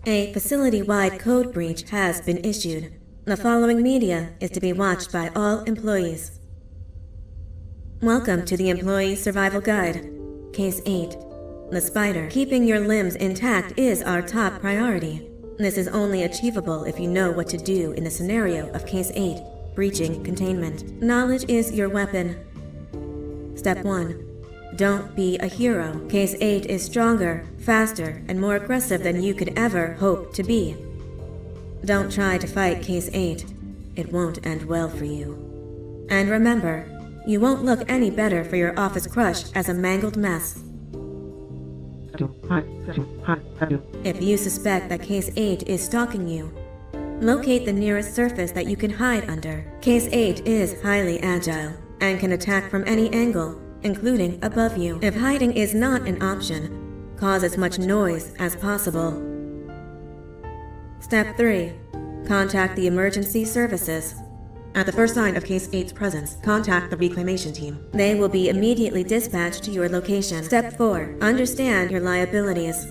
A facility-wide code breach has been issued. The following media is to be watched by all employees. Welcome to the Employee Survival Guide. Case 8. The spider. Keeping your limbs intact is our top priority. This is only achievable if you know what to do in the scenario of Case 8, breaching containment. Knowledge is your weapon. Step 1. Don't be a hero. Case 8 is stronger, faster, and more aggressive than you could ever hope to be. Don't try to fight Case 8. It won't end well for you. And remember, you won't look any better for your office crush as a mangled mess. If you suspect that Case 8 is stalking you, locate the nearest surface that you can hide under. Case 8 is highly agile and can attack from any angle, including above you. If hiding is not an option, cause as much noise as possible. Step 3. Contact the emergency services. At the first sign of Case 8's presence, contact the reclamation team. They will be immediately dispatched to your location. Step 4. Understand your liabilities.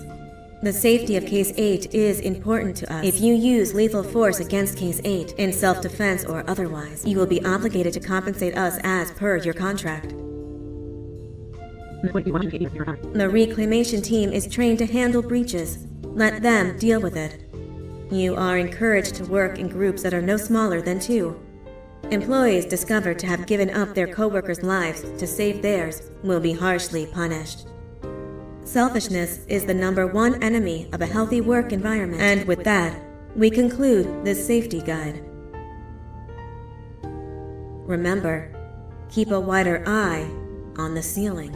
The safety of Case 8 is important to us. If you use lethal force against Case 8, in self-defense or otherwise, you will be obligated to compensate us as per your contract. The reclamation team is trained to handle breaches. Let them deal with it. You are encouraged to work in groups that are no smaller than 2. Employees discovered to have given up their coworkers' lives to save theirs will be harshly punished. Selfishness is the #1 enemy of a healthy work environment. And with that, we conclude this safety guide. Remember, keep a wider eye on the ceiling.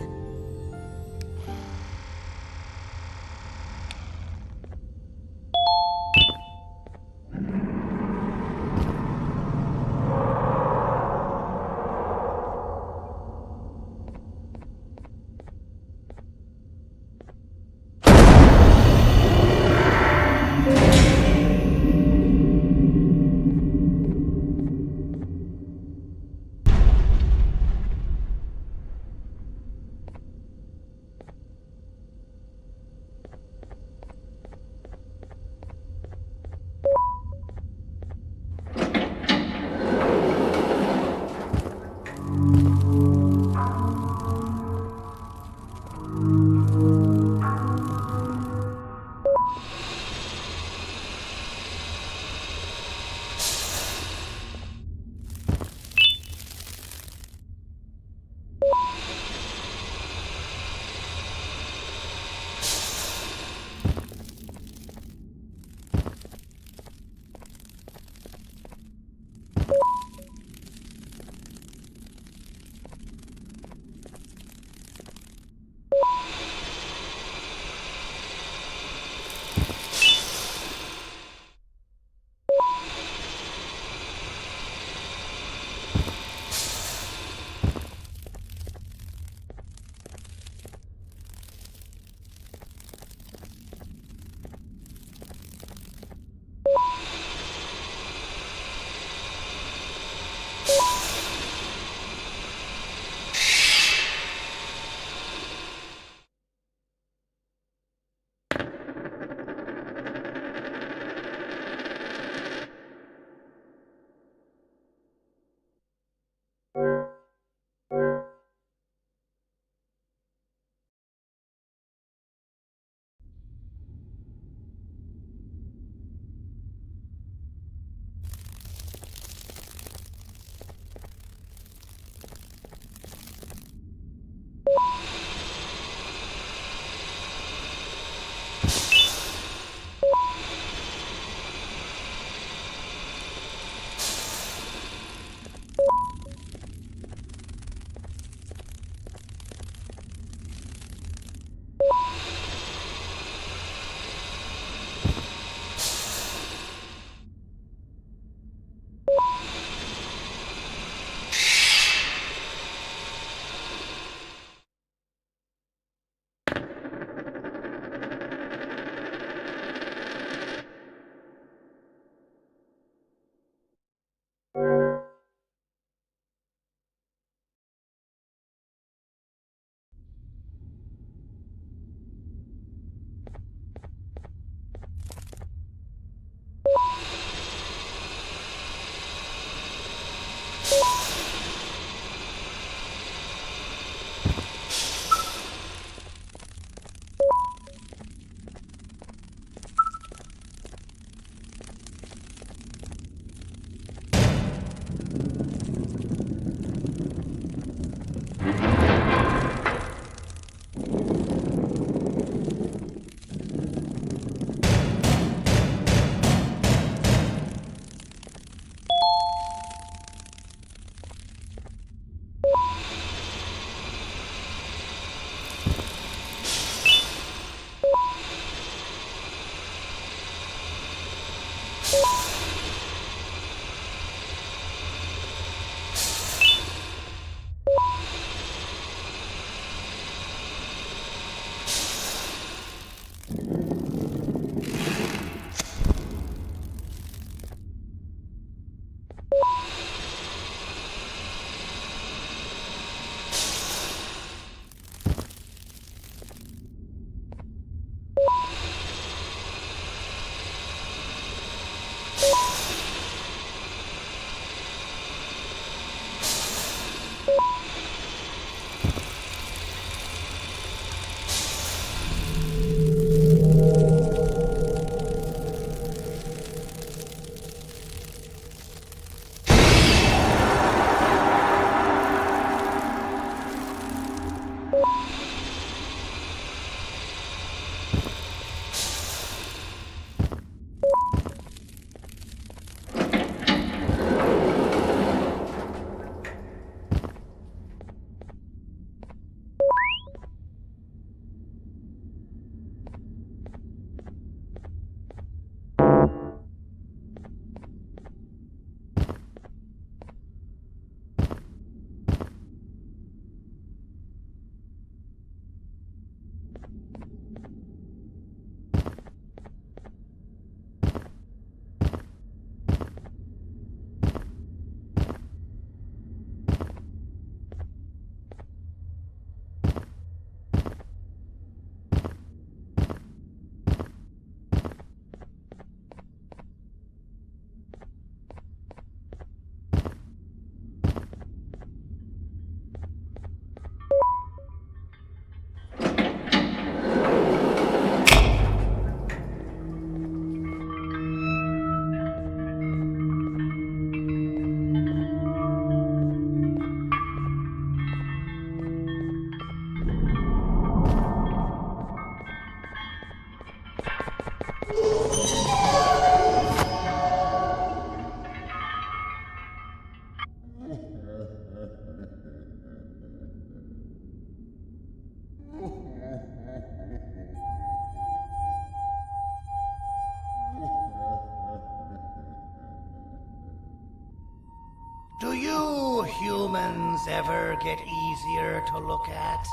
humans ever get easier to look at?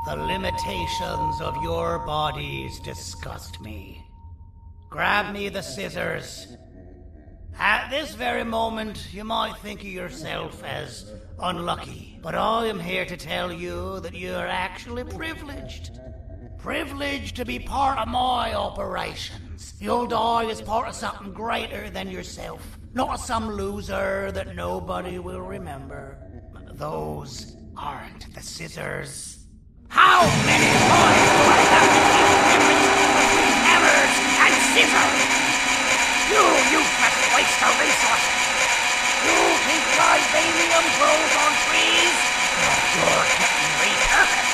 The limitations of your bodies disgust me. Grab me the scissors. At this very moment, you might think of yourself as unlucky, but I am here to tell you that you're actually privileged. Privileged to be part of my operations. You'll die as part of something greater than yourself, not as some loser that nobody will remember. Those aren't the scissors. How many times do I have to keep the difference between hammers and scissors? You useless waste of resources! You think vibranium grows on trees? You're getting repurposed!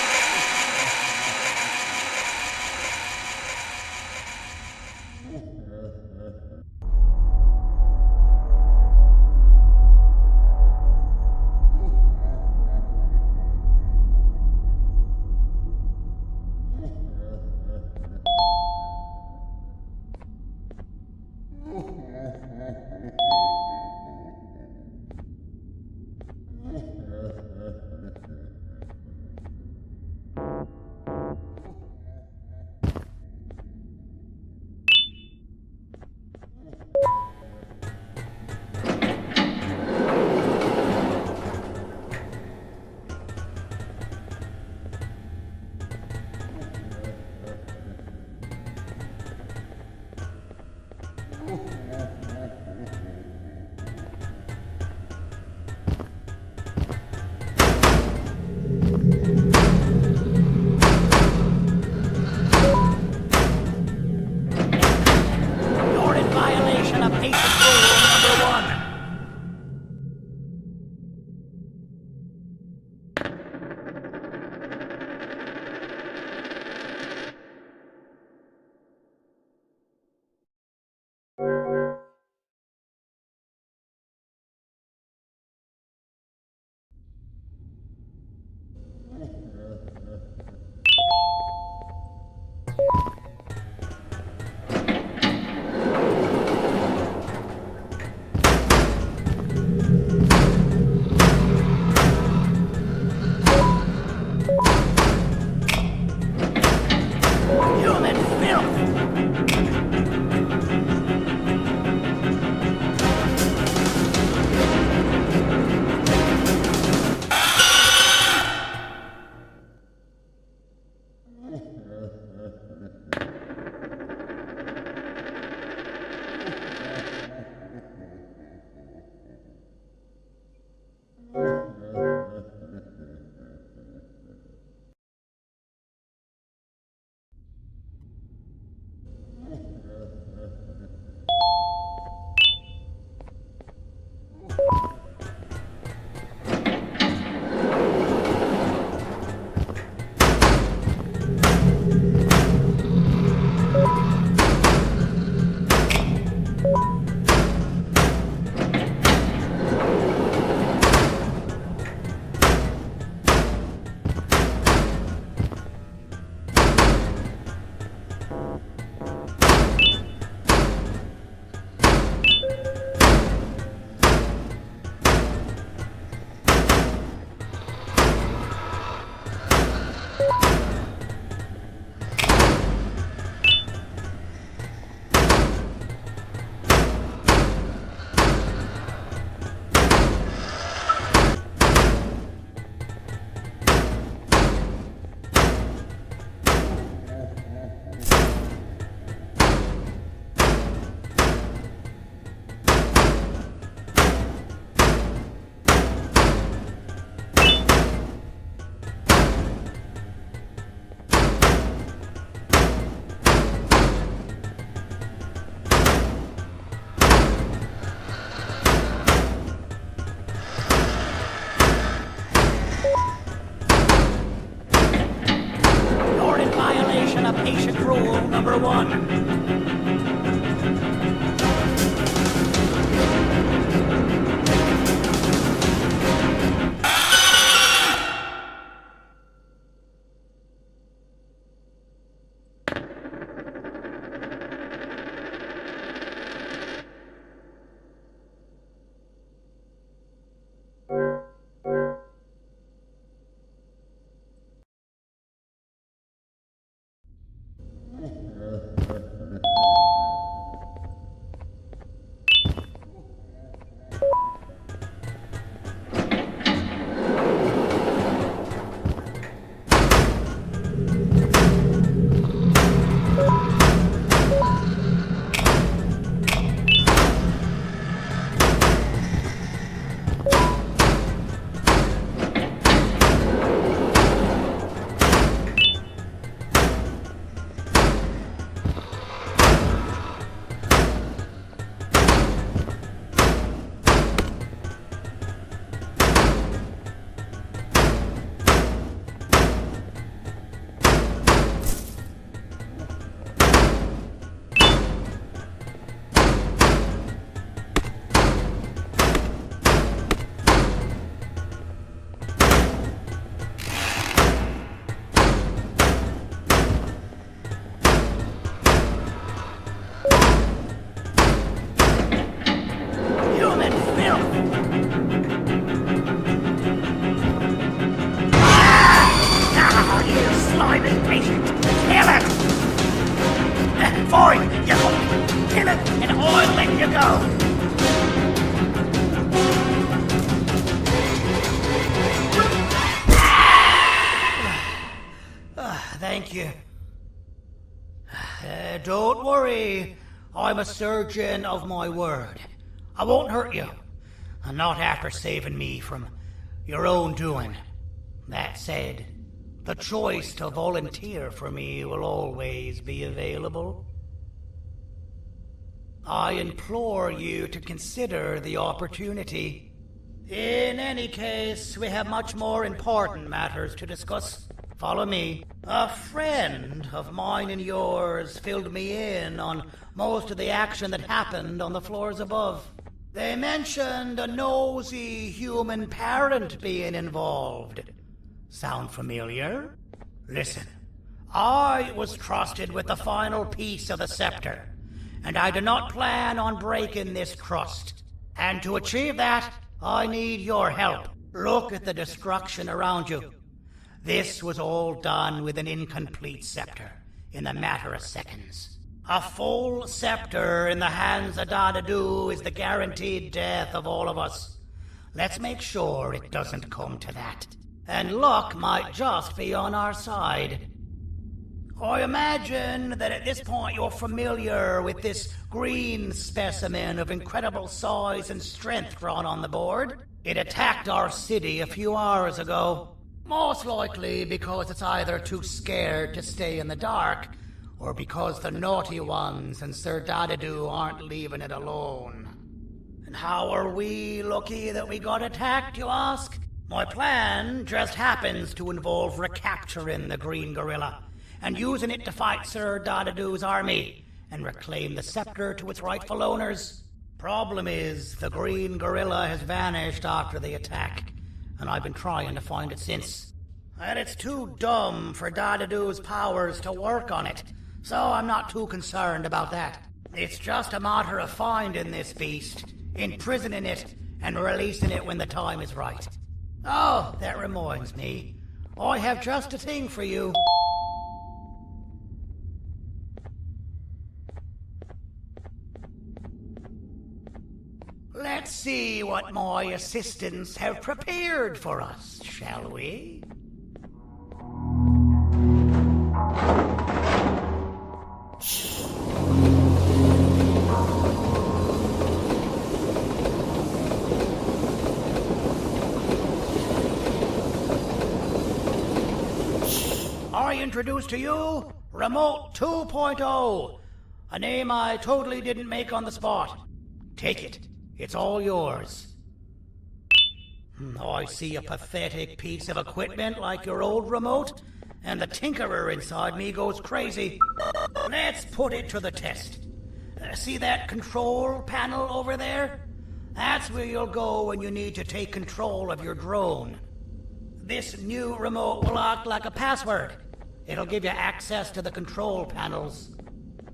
Thank you. Don't worry. I'm a surgeon of my word. I won't hurt you. And not after saving me from your own doing. That said, the choice to volunteer for me will always be available. I implore you to consider the opportunity. In any case, we have much more important matters to discuss. Follow me. A friend of mine and yours filled me in on most of the action that happened on the floors above. They mentioned a nosy human parent being involved. Sound familiar? Listen, I was trusted with the final piece of the scepter, and I do not plan on breaking this trust. And to achieve that, I need your help. Look at the destruction around you. This was all done with an incomplete scepter, in a matter of seconds. A full scepter in the hands of Dadadu is the guaranteed death of all of us. Let's make sure it doesn't come to that. And luck might just be on our side. I imagine that at this point you're familiar with this green specimen of incredible size and strength drawn on the board. It attacked our city a few hours ago. Most likely because it's either too scared to stay in the dark, or because the naughty ones and Sir Dadadu aren't leaving it alone. And how are we lucky that we got attacked, you ask? My plan just happens to involve recapturing the green gorilla and using it to fight Sir Dadadu's army and reclaim the scepter to its rightful owners. Problem is, the green gorilla has vanished after the attack, and I've been trying to find it since. And it's too dumb for Dadadu's powers to work on it, so I'm not too concerned about that. It's just a matter of finding this beast, imprisoning it, and releasing it when the time is right. Oh, that reminds me. I have just a thing for you. Let's see what my assistants have prepared for us, shall we? I introduce to you Remote 2.0, a name I totally didn't make on the spot. Take it. It's all yours. I see a pathetic piece of equipment like your old remote, and the tinkerer inside me goes crazy. Let's put it to the test. See that control panel over there? That's where you'll go when you need to take control of your drone. This new remote will act like a password. It'll give you access to the control panels.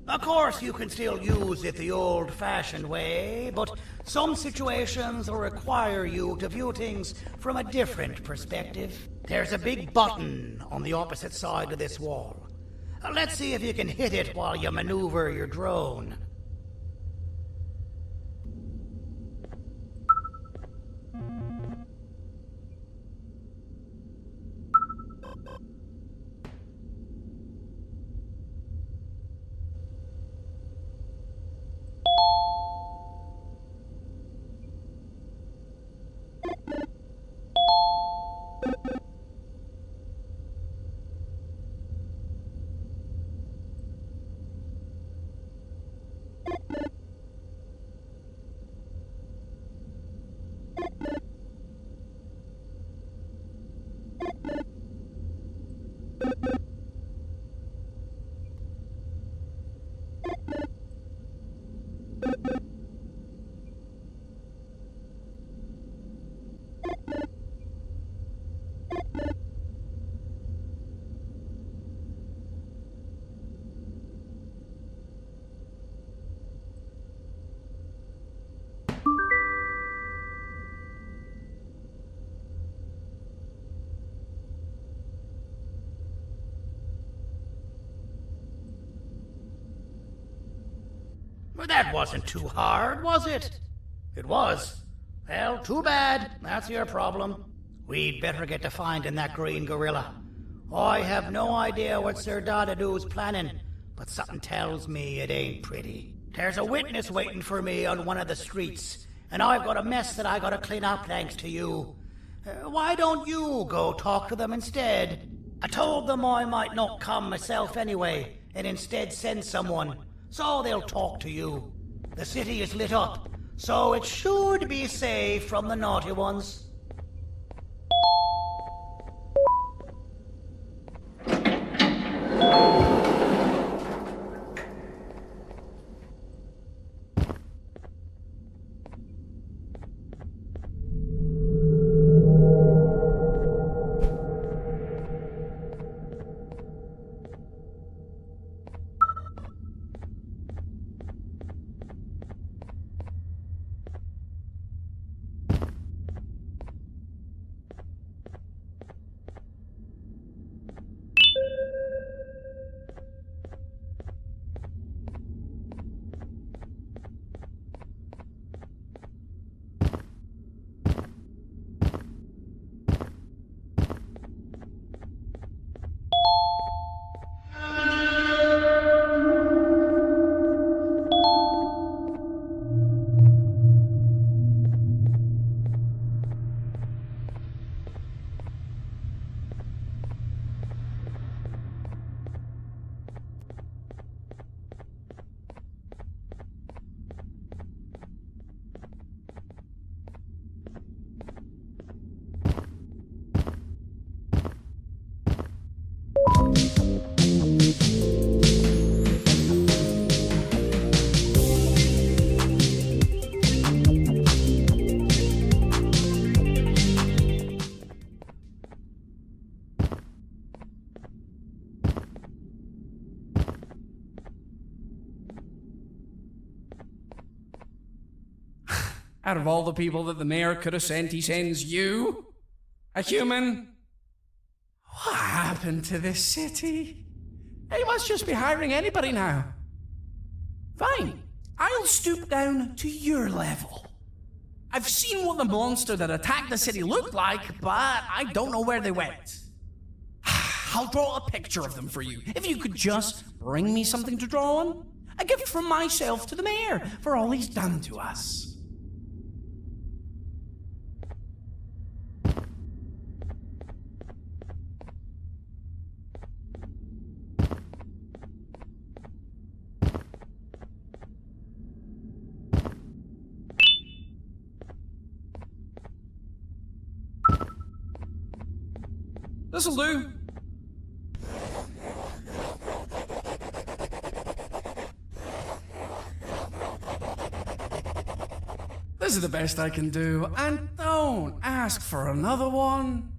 Of course, you can still use it the old-fashioned way, but some situations will require you to view things from a different perspective. There's a big button on the opposite side of this wall. Let's see if you can hit it while you maneuver your drone. Well, that wasn't too hard, was it? It was. Well, too bad. That's your problem. We'd better get to finding that green gorilla. I have no idea what Sir Dadadu's planning, but something tells me it ain't pretty. There's a witness waiting for me on one of the streets, and I've got a mess that I gotta clean up thanks to you. Why don't you go talk to them instead? I told them I might not come myself anyway, and instead send someone, so they'll talk to you. The city is lit up, so it should be safe from the naughty ones. Out of all the people that the mayor could have sent, he sends you? A human? What happened to this city? He must just be hiring anybody now. Fine, I'll stoop down to your level. I've seen what the monster that attacked the city looked like, but I don't know where they went. I'll draw a picture of them for you, if you could just bring me something to draw on. A gift from myself to the mayor for all he's done to us. This'll do. This is the best I can do, and don't ask for another one.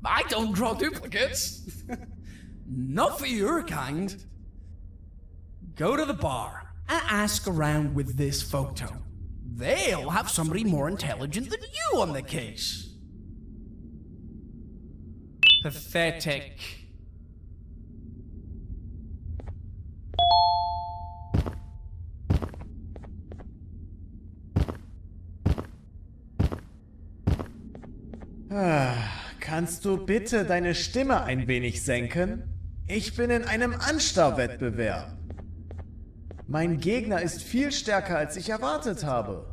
I don't draw duplicates. Not for your kind. Go to the bar and ask around with this photo. They'll have somebody more intelligent than you on the case. Pathetic. Kannst du bitte deine Stimme ein wenig senken? Ich bin in einem Anstarrwettbewerb. Mein Gegner ist viel stärker, als ich erwartet habe.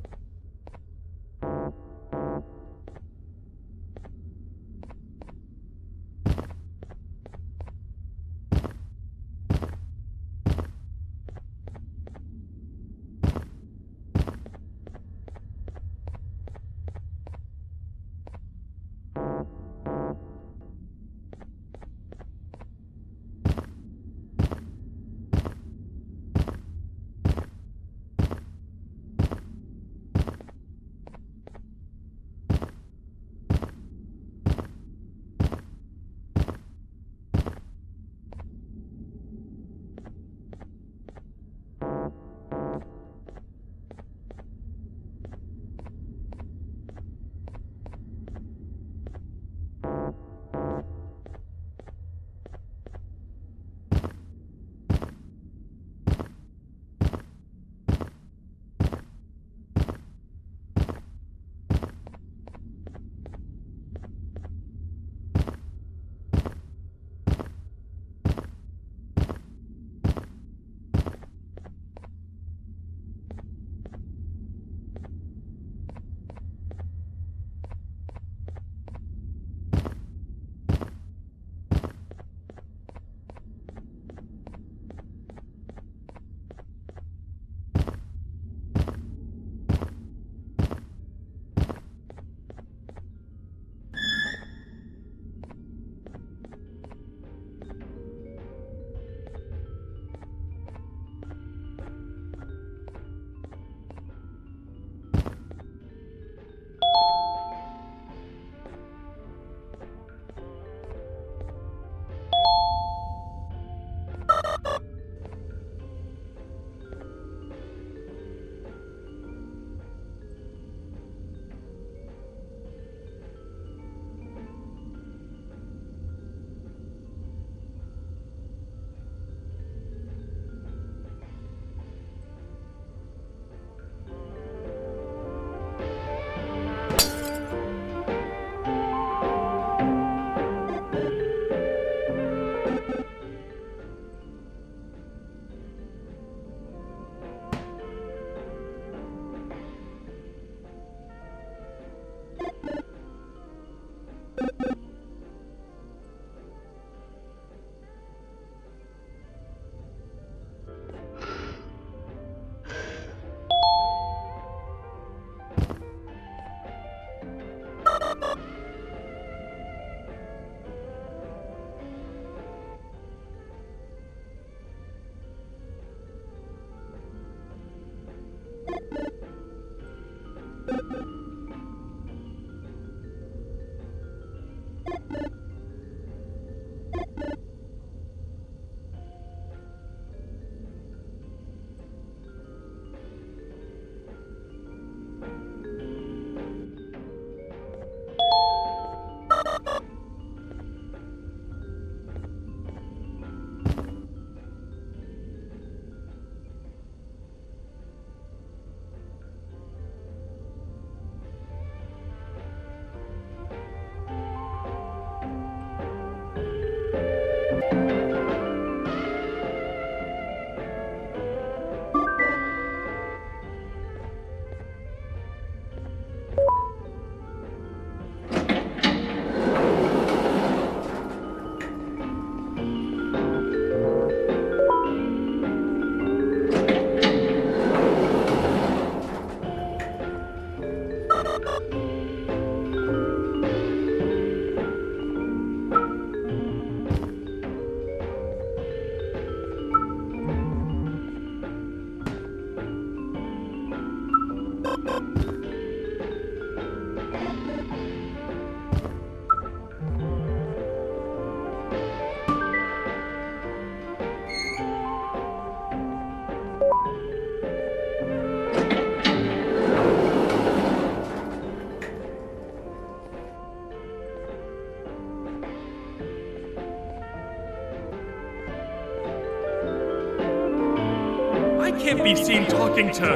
can't be seen talking to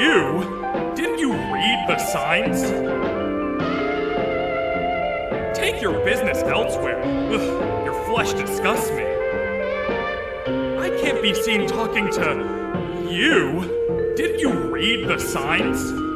you. Didn't you read the signs? Take your business elsewhere. Ugh, your flesh disgusts me. I can't be seen talking to you. Didn't you read the signs?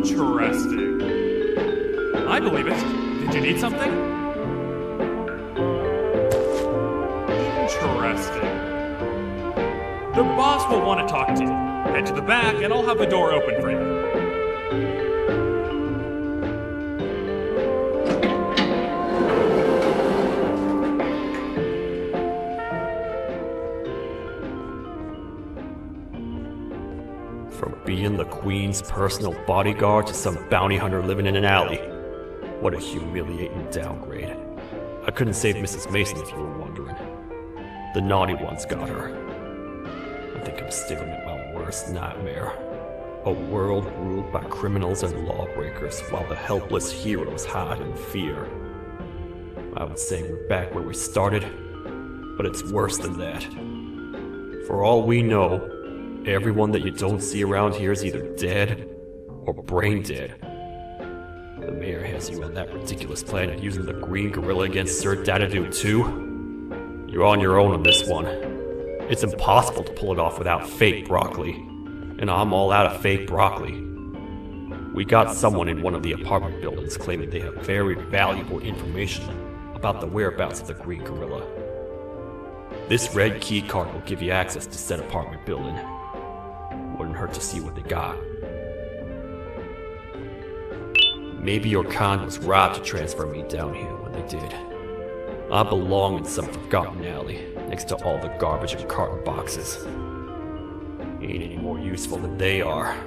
Interesting. I believe it. Did you need something? Interesting. The boss will want to talk to you. Head to the back and I'll have the door open for you. From being the Queen's personal bodyguard to some bounty hunter living in an alley. What a humiliating downgrade. I couldn't save Mrs. Mason if you were wondering. The naughty ones got her. I think I'm staring at my worst nightmare. A world ruled by criminals and lawbreakers while the helpless heroes hide in fear. I would say we're back where we started, but it's worse than that. For all we know, everyone that you don't see around here is either dead or brain dead. The mayor has you on that ridiculous plan of using the green gorilla against Sir Dadadoo too. You're on your own on this one. It's impossible to pull it off without fake broccoli. And I'm all out of fake broccoli. We got someone in one of the apartment buildings claiming they have very valuable information about the whereabouts of the green gorilla. This red key card will give you access to said apartment building. Wouldn't hurt to see what they got. Maybe your con was robbed to transfer me down here when they did. I belong in some forgotten alley, next to all the garbage and carton boxes. Ain't any more useful than they are.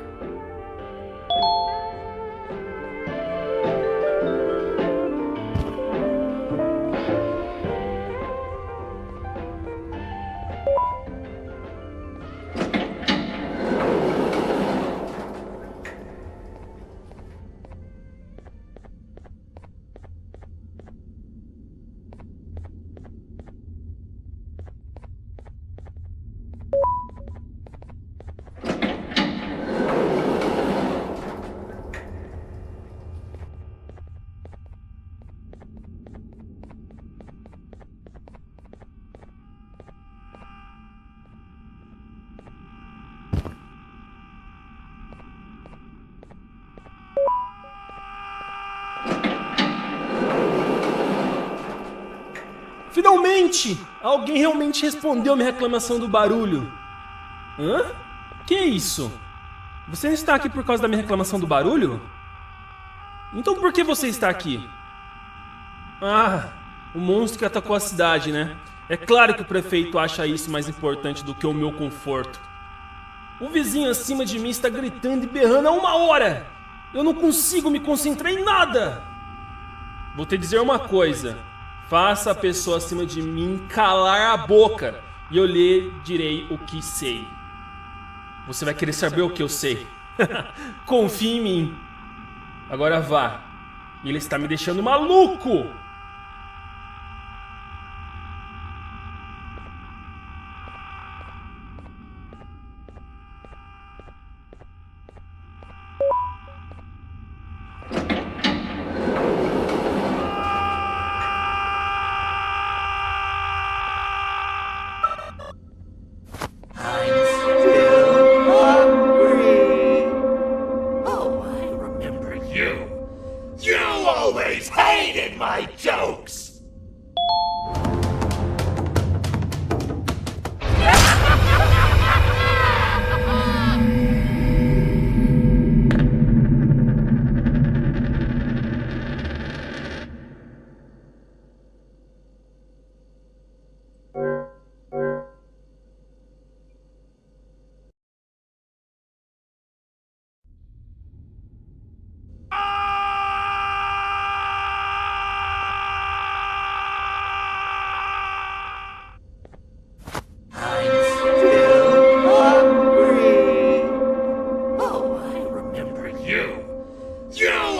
Finalmente! Alguém realmente respondeu minha reclamação do barulho. Hã? Que é isso? Você está aqui por causa da minha reclamação do barulho? Então por que você está aqui? Ah, o monstro que atacou a cidade, né? É claro que o prefeito acha isso mais importante do que o meu conforto. O vizinho acima de mim está gritando e berrando há 1 hora! Eu não consigo me concentrar em nada! Vou te dizer uma coisa. Faça a pessoa acima de mim calar a boca e eu lhe direi o que sei. Você vai querer saber o que eu sei. Confie em mim. Agora vá. Ele está me deixando maluco!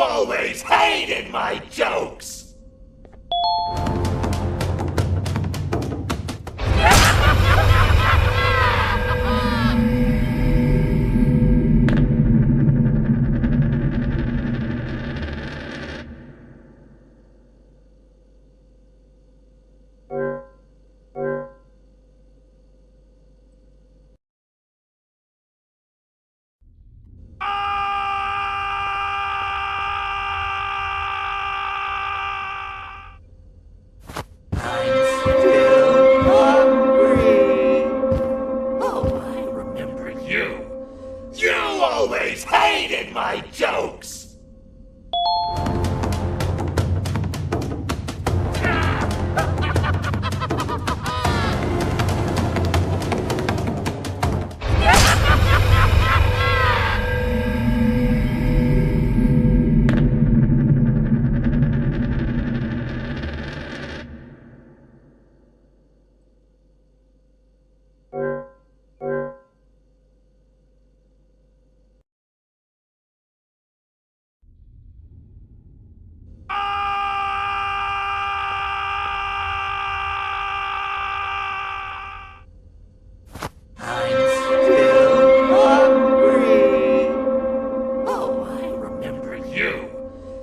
always hated my jokes! You always hated my jokes!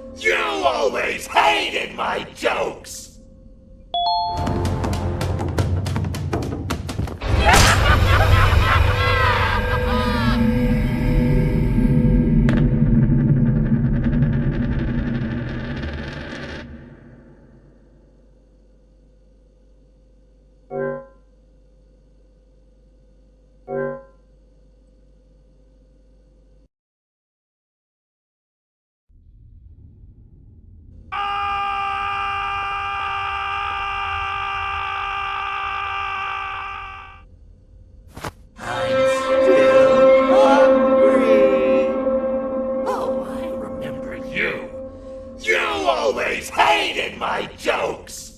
You always hated my jokes! You always hated my jokes!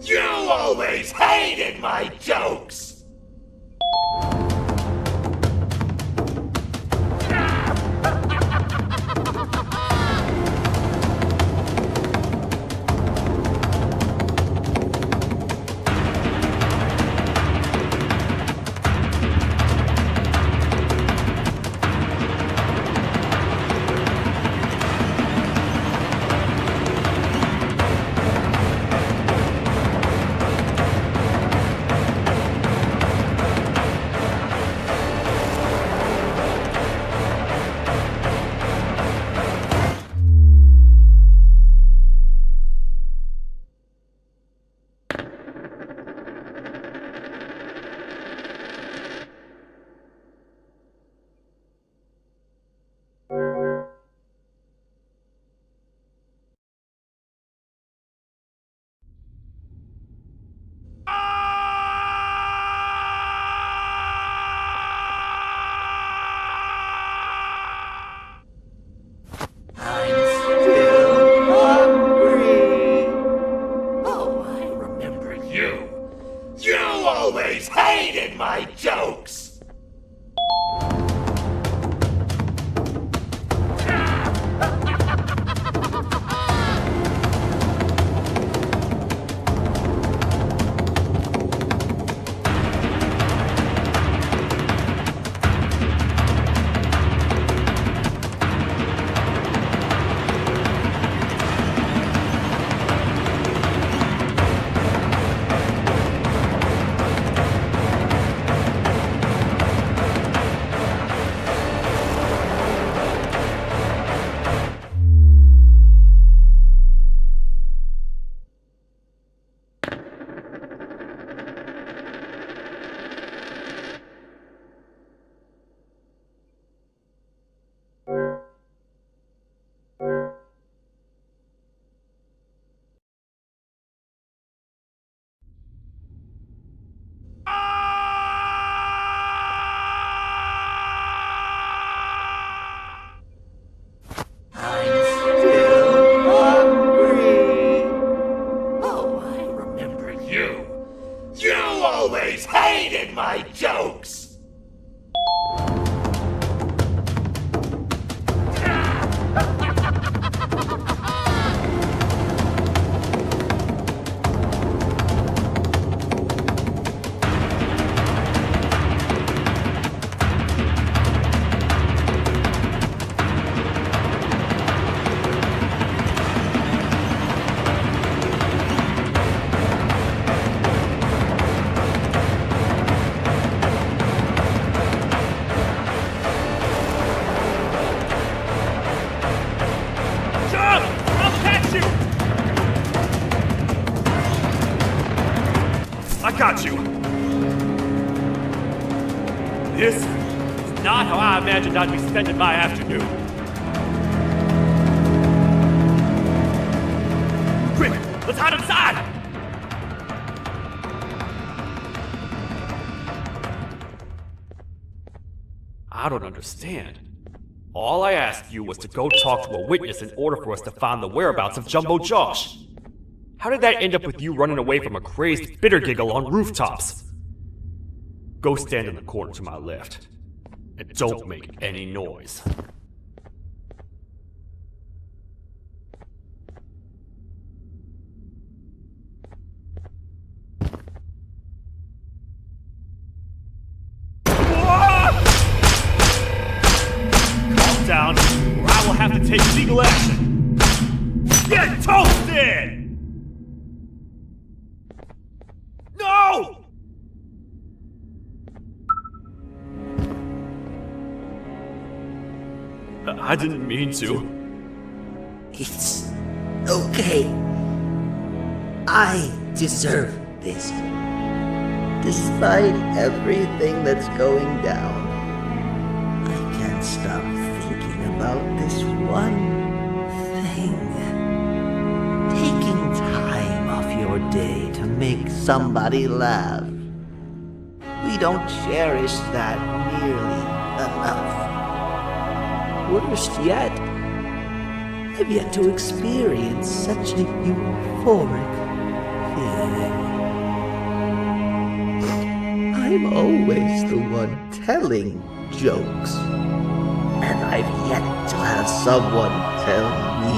You always hated my jokes! You always hated my jokes! This is not how I imagined I'd be spending my afternoon. Quick, let's hide inside! I don't understand. All I asked you was to go talk to a witness in order for us to find the whereabouts of Jumbo Josh. How did that end up with you running away from a crazed bitter giggle on rooftops? Go stand in the corner to my left. And don't make any noise. Calm down, or I will have to take legal action. Get toasted! No! I didn't mean to. It's okay. I deserve this. Despite everything that's going down, I can't stop thinking about this one thing. Taking time off your day to make somebody laugh. We don't cherish that nearly enough. Worst yet, I've yet to experience such a euphoric feeling. I'm always the one telling jokes, and I've yet to have someone tell me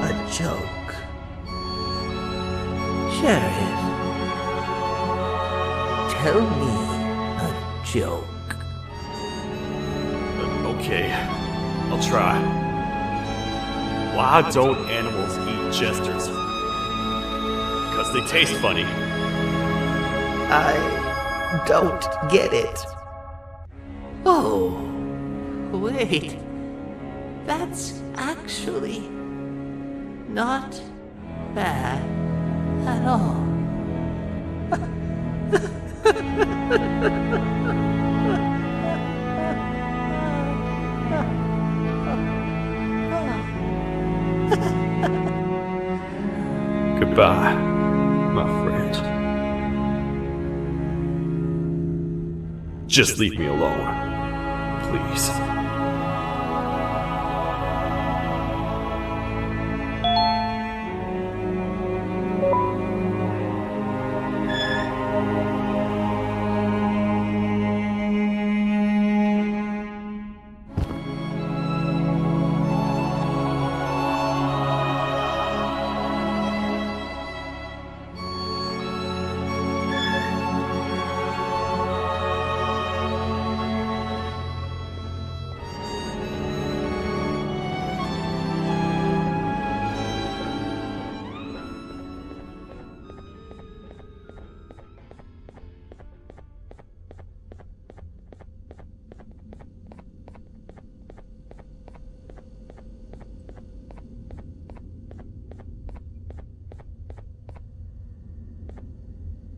a joke. Sheriff, tell me a joke. Okay, I'll try. Why don't animals eat jesters? Because they taste funny. I don't get it. Oh, wait. That's actually not bad at all. Goodbye, my friend. Just leave me alone, please.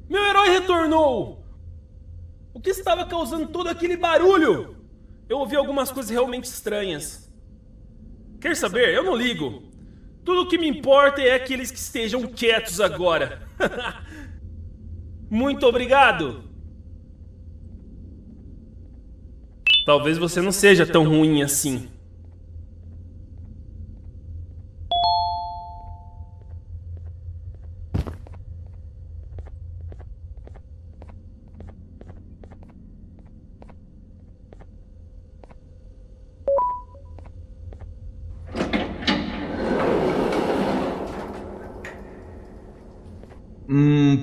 Meu herói retornou! O que estava causando todo aquele barulho? Eu ouvi algumas coisas realmente estranhas. Quer saber? Eu não ligo. Tudo o que me importa é aqueles que estejam quietos agora. Muito obrigado! Talvez você não seja tão ruim assim.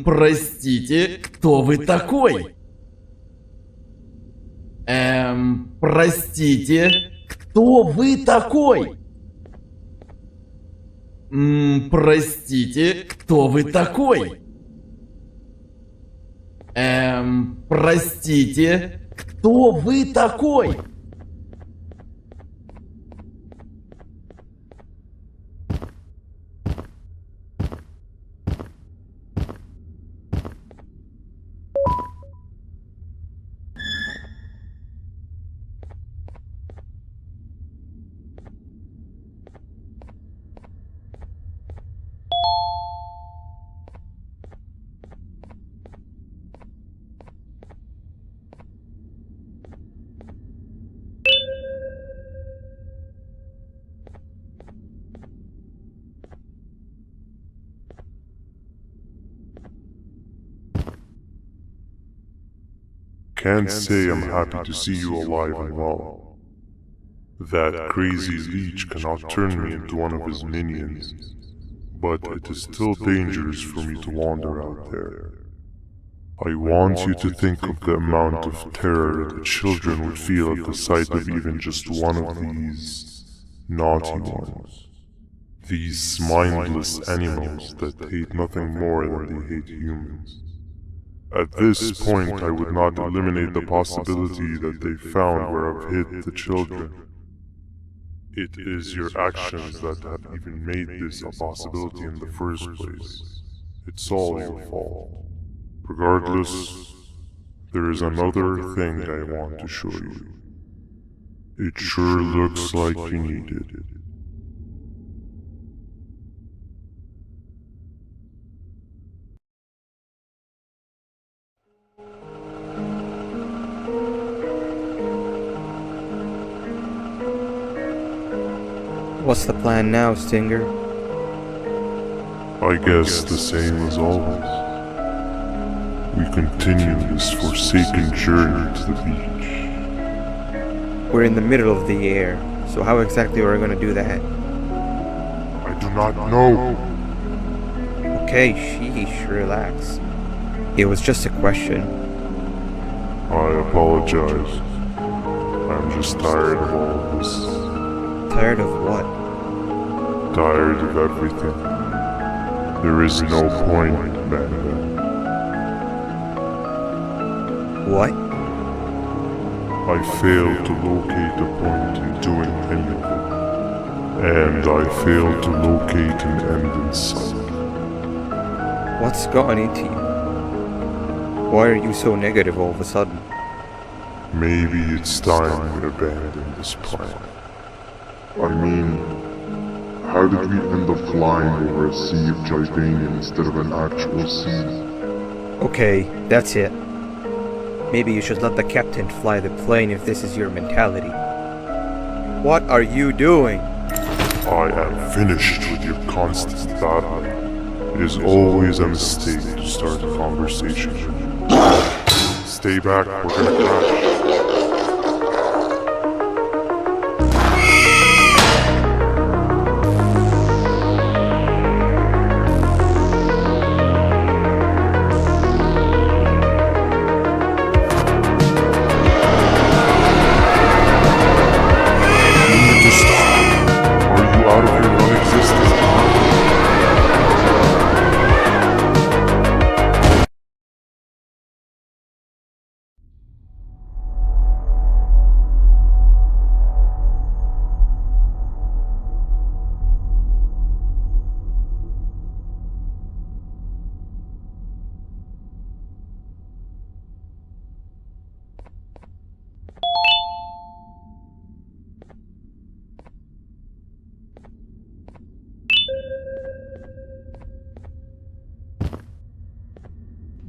Простите, кто вы такой? Простите, кто вы такой? Простите, кто вы такой? Простите, кто вы такой? can't say I'm happy to see you alive and well. That crazy leech cannot turn me into one of his minions, but it is still dangerous for me to wander out there. I want you to think of the amount of terror that the children would feel at the sight of even just one of these naughty ones. These mindless animals that hate nothing more than they hate humans. At this point, I would not eliminate the possibility that they found where I've hid the children. It is your actions that have even made this a possibility in the first place. It's all your fault. Regardless, there is another thing I want to show you. It sure looks like you need it. What's the plan now, Stinger? I guess the same as always. We continue this forsaken journey to the beach. We're in the middle of the air, so how exactly are we going to do that? I do not know. Okay, sheesh, relax. It was just a question. I apologize. I'm just tired of all of this. Tired of what? Tired of everything. There is no point, banban. What? I failed to locate a point in doing any of it. And I failed to locate an end in sight. What's gotten into you? Why are you so negative all of a sudden? Maybe it's time we abandon this plan. I mean, how did we end up flying over a sea of Jivanium instead of an actual sea? Okay, that's it. Maybe you should let the captain fly the plane if this is your mentality. What are you doing? I am finished with your constant battle. It is always a mistake to start a conversation. Stay back, we're gonna crash.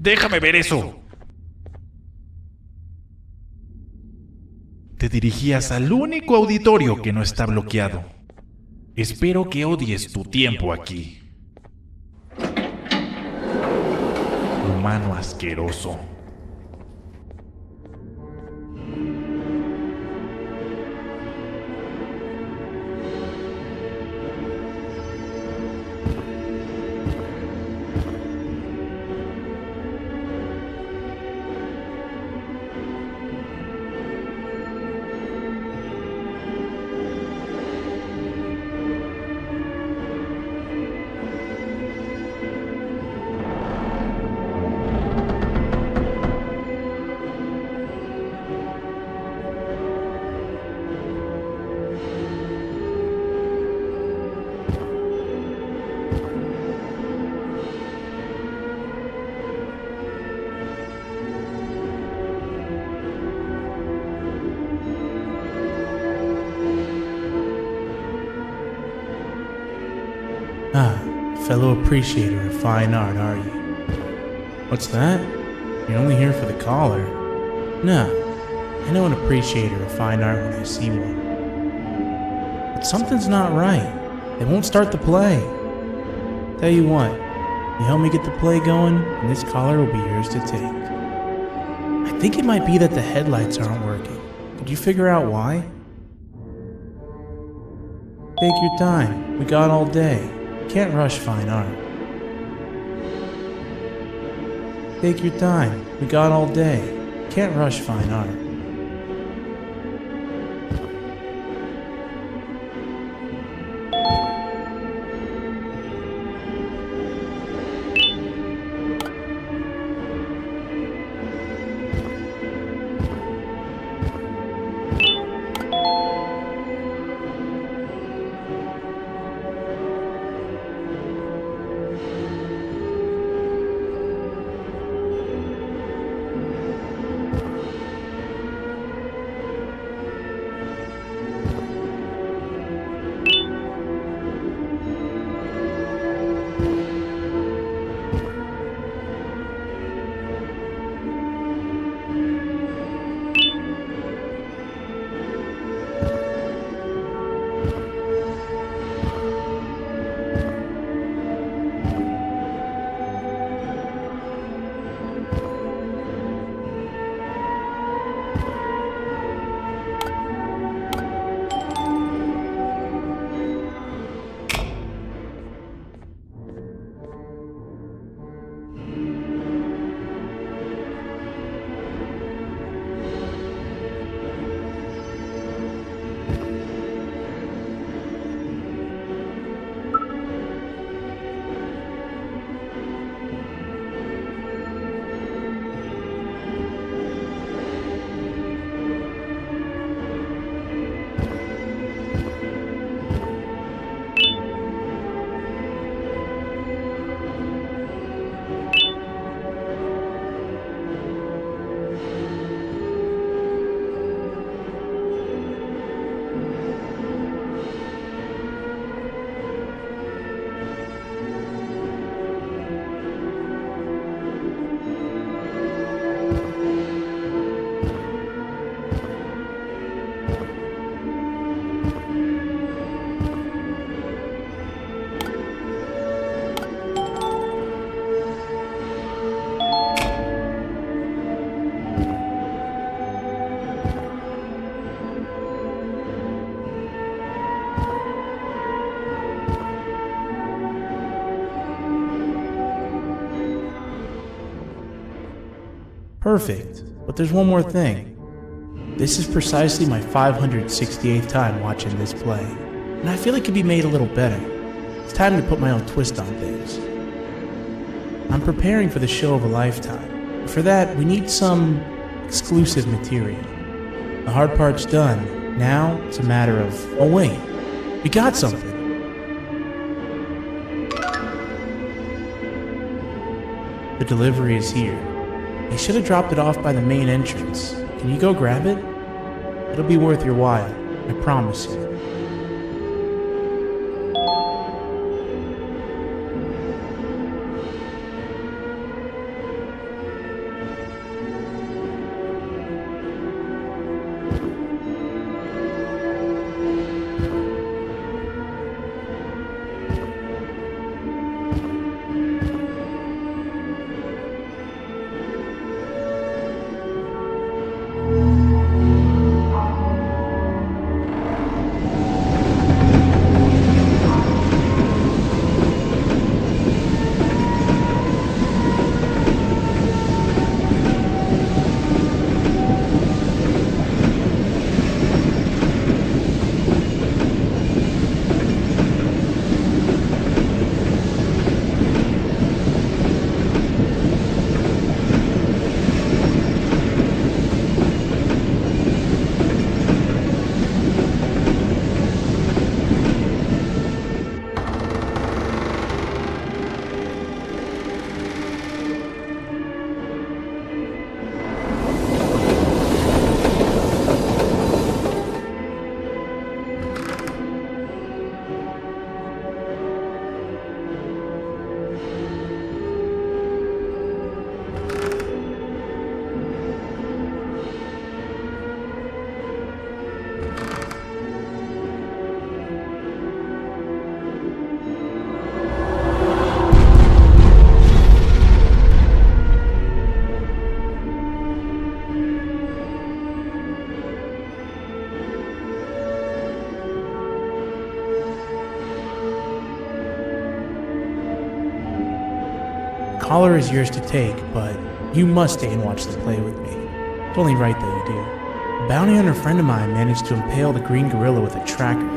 Déjame ver eso. Te dirigías al único auditorio que no está bloqueado. Espero que odies tu tiempo aquí. Humano asqueroso. Fellow appreciator of fine art, are you? What's that? You're only here for the collar. No, I know an appreciator of fine art when I see one. But something's not right. They won't start the play. Tell you what, you help me get the play going, and this collar will be yours to take. I I think it might be that the headlights aren't working. Could you figure out why? Take your time. We got all day. Can't rush fine art. Take your time. We got all day. Can't rush fine art. Perfect. But there's one more thing. This is precisely my 568th time watching this play, and I feel it could be made a little better. It's time to put my own twist on things. I'm preparing for the show of a lifetime. For that, we need some exclusive material. The hard part's done. Now, it's a matter of, oh wait, we got something. The delivery is here. They should have dropped it off by the main entrance. Can you go grab it? It'll be worth your while, I promise you. collar is yours to take, but you must stay and watch the play with me. It's only right that you do. A bounty hunter friend of mine managed to impale the green gorilla with a tracker.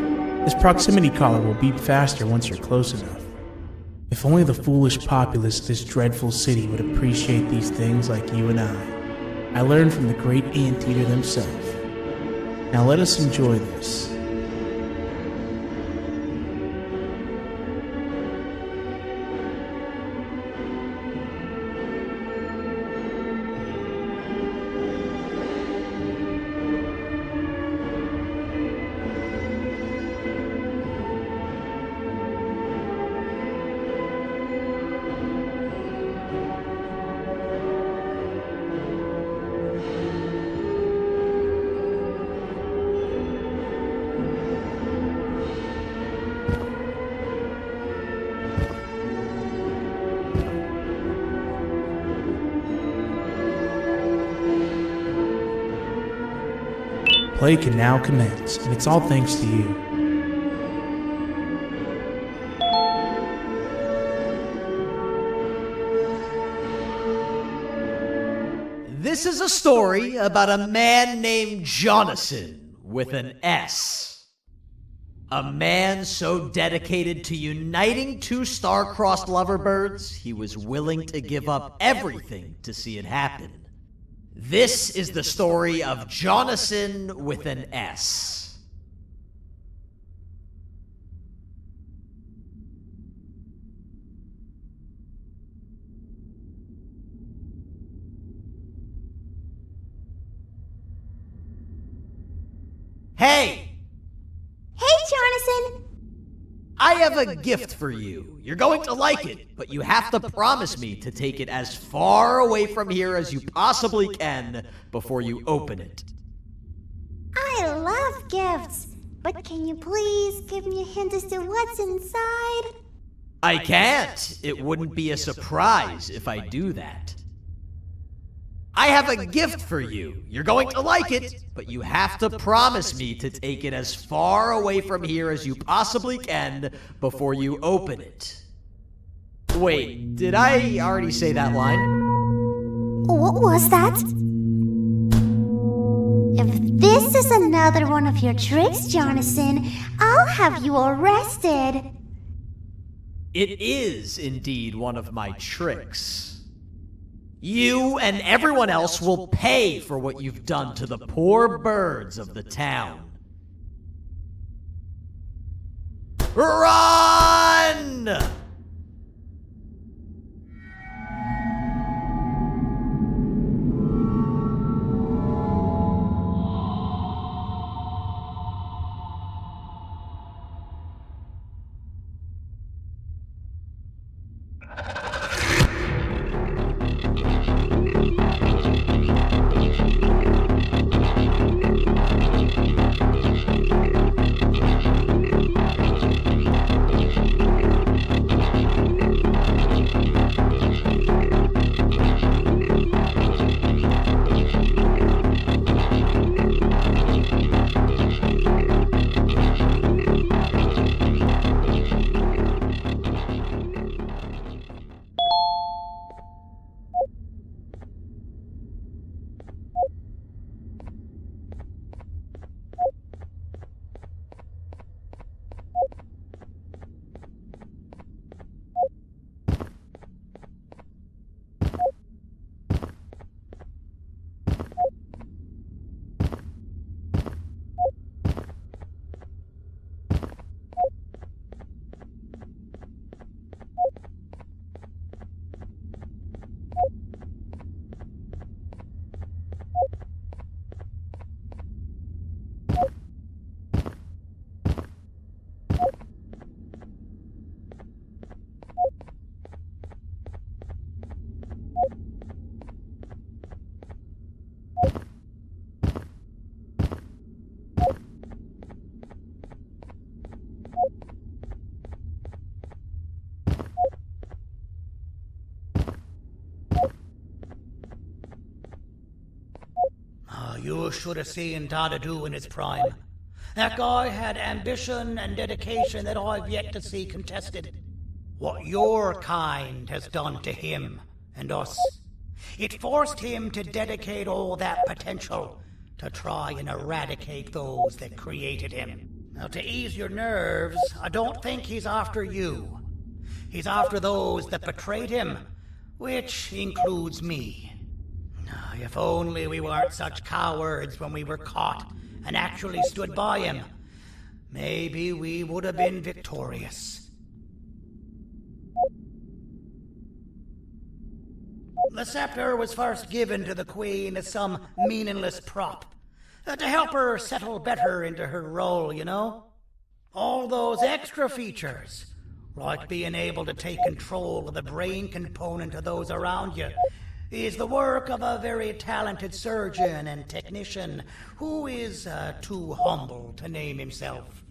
This proximity collar will beep faster once you're close enough. If only the foolish populace of this dreadful city would appreciate these things like you and I learned from the great anteater himself. Now let us enjoy this. Play can now commence, and it's all thanks to you. This is a story about a man named Jonathan with an S. A man so dedicated to uniting two star-crossed loverbirds, he was willing to give up everything to see it happen. This is the story of Jonathan with an S. Hey! Hey, Jonathan! I have a gift for you. You're going to like it, but you have to promise me to take it as far away from here as you possibly can before you open it. I love gifts, but can you please give me a hint as to what's inside? I can't. It wouldn't be a surprise if I do that. I have a gift for you. You're going to like it, but you have to promise me to take it as far away from here as you possibly can before you open it. Wait, did I already say that line? What was that? If this is another one of your tricks, Jonathan, I'll have you arrested. It is indeed one of my tricks. You and everyone else will pay for what you've done to the poor birds of the town. Run! You should have seen Dadadu in his prime. That guy had ambition and dedication that I've yet to see contested. what your kind has done to him and us. It forced him to dedicate all that potential to try and eradicate those that created him. Now, to ease your nerves, I don't think he's after you. He's after those that betrayed him, which includes me. If only we weren't such cowards when we were caught and actually stood by him, maybe we would have been victorious. The scepter was first given to the Queen as some meaningless prop, to help her settle better into her role, you know? All those extra features, like being able to take control of the brain component of those around you, is the work of a very talented surgeon and technician who is too humble to name himself.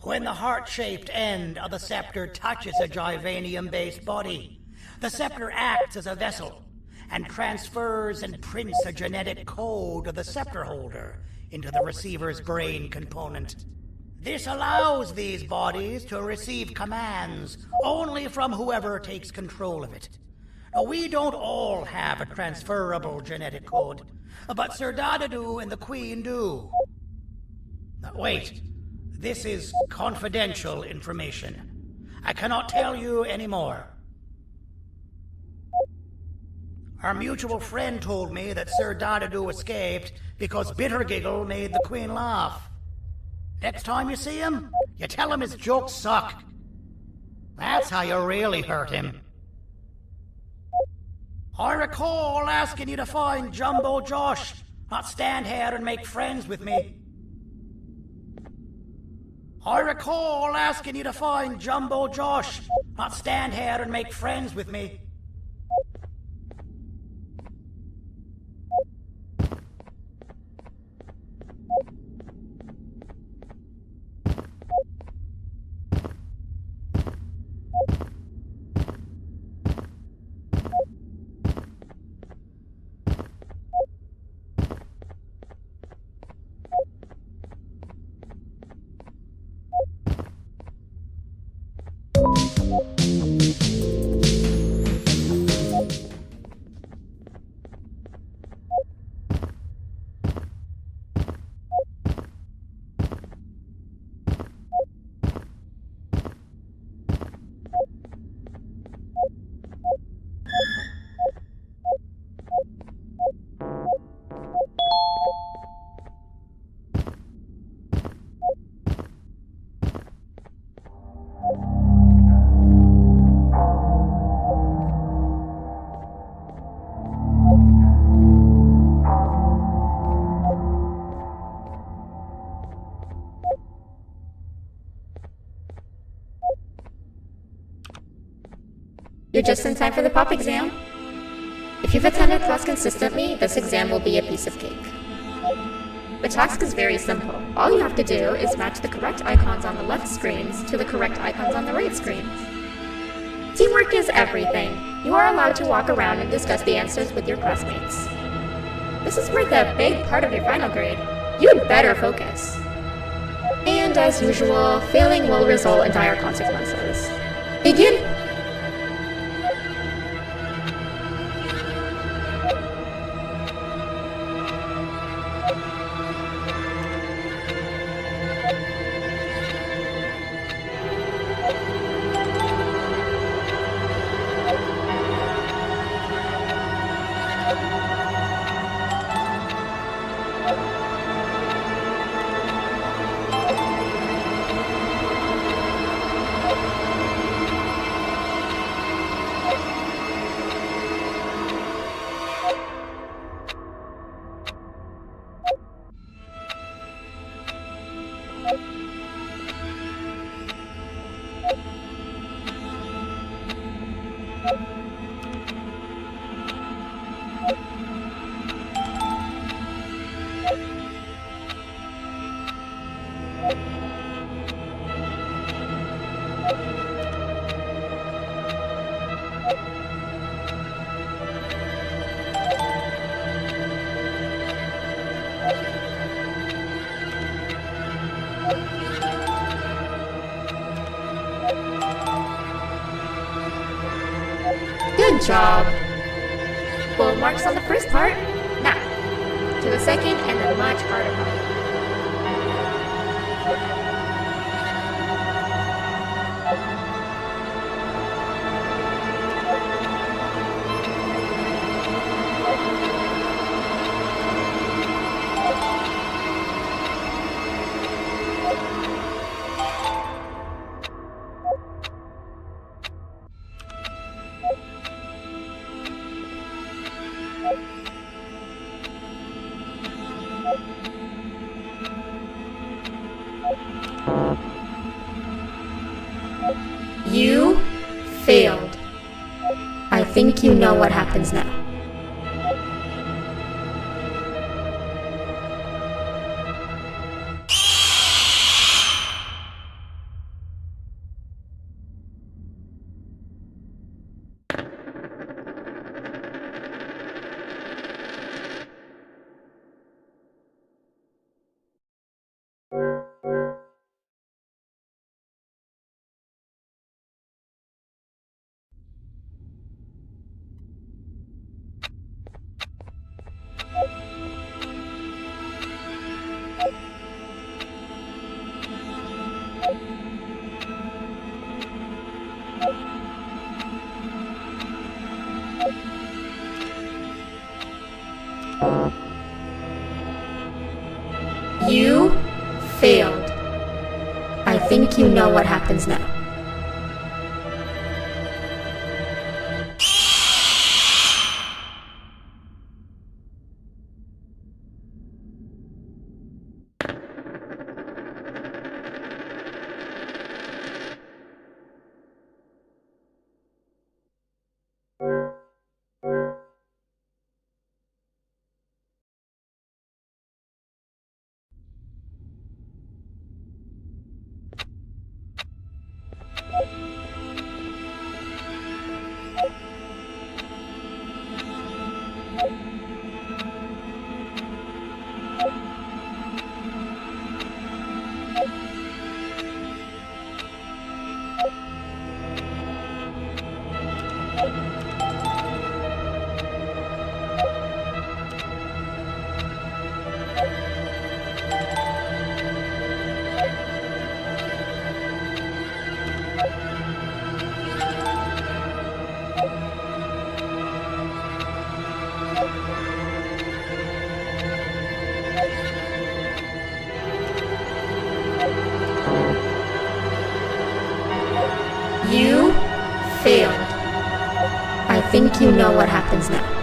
When the heart-shaped end of the scepter touches a Givanium-based body, the scepter acts as a vessel and transfers and prints a genetic code of the scepter holder into the receiver's brain component. This allows these bodies to receive commands only from whoever takes control of it. Now, we don't all have a transferable genetic code, but Sir Dadadu and the Queen do. Now, wait, this is confidential information. I cannot tell you any more. Our mutual friend told me that Sir Dadadu escaped because Bittergiggle made the Queen laugh. Next time you see him, you tell him his jokes suck. That's how you really hurt him. I recall asking you to find Jumbo Josh, not stand here and make friends with me. I recall asking you to find Jumbo Josh, not stand here and make friends with me. You're just in time for the pop exam. If you've attended class consistently, this exam will be a piece of cake. The task is very simple. All you have to do is match the correct icons on the left screens to the correct icons on the right screens. Teamwork is everything. You are allowed to walk around and discuss the answers with your classmates. This is worth a big part of your final grade. You'd better focus. And as usual, failing will result in dire consequences. Begin! Good job. Full marks on the first part. Now, to the second and the much harder part. You failed. I think you know what happens now. You failed. I think you know what happens now. You failed. I think you know what happens now.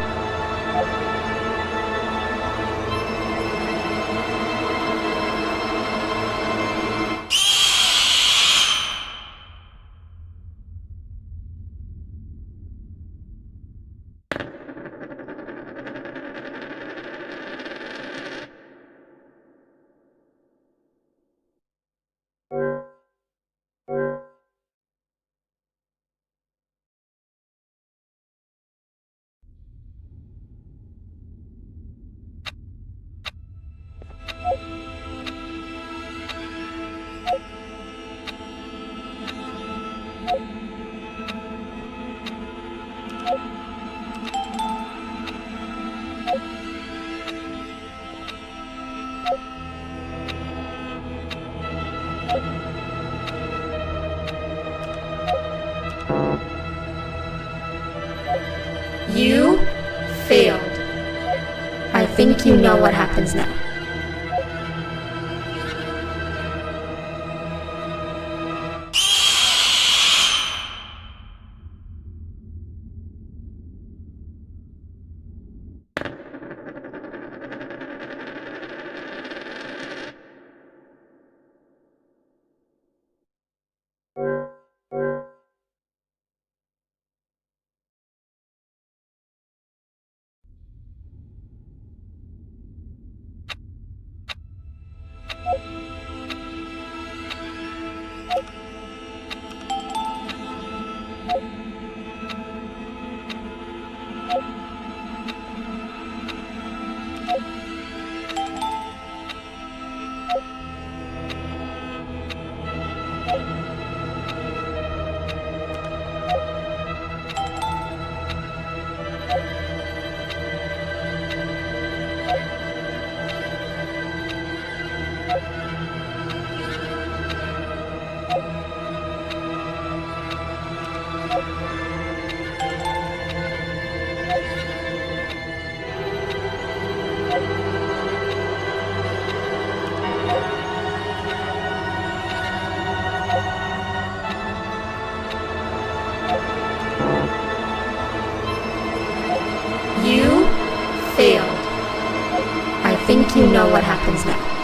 You failed. I think you know what happens now. think you know what happens now.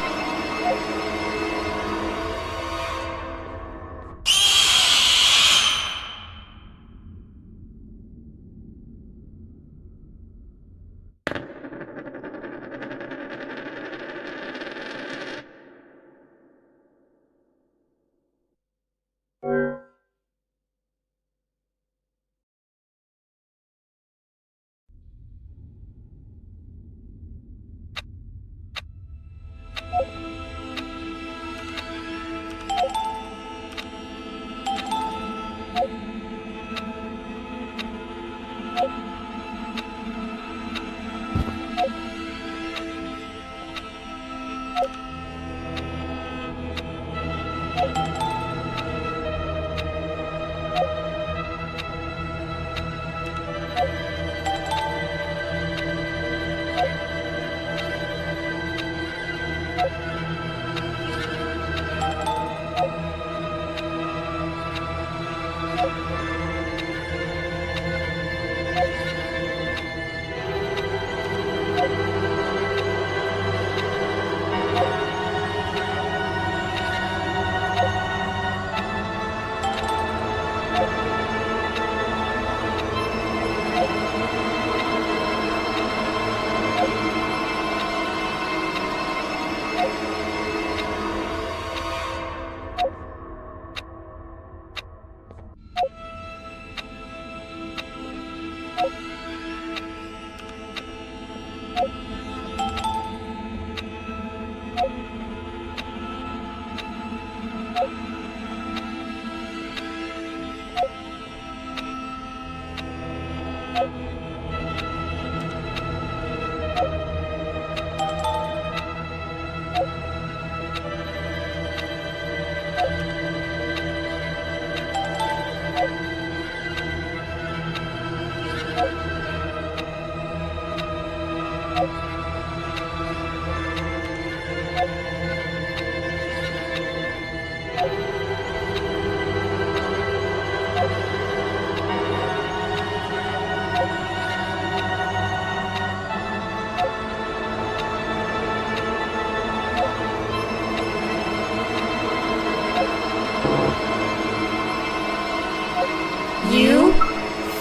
You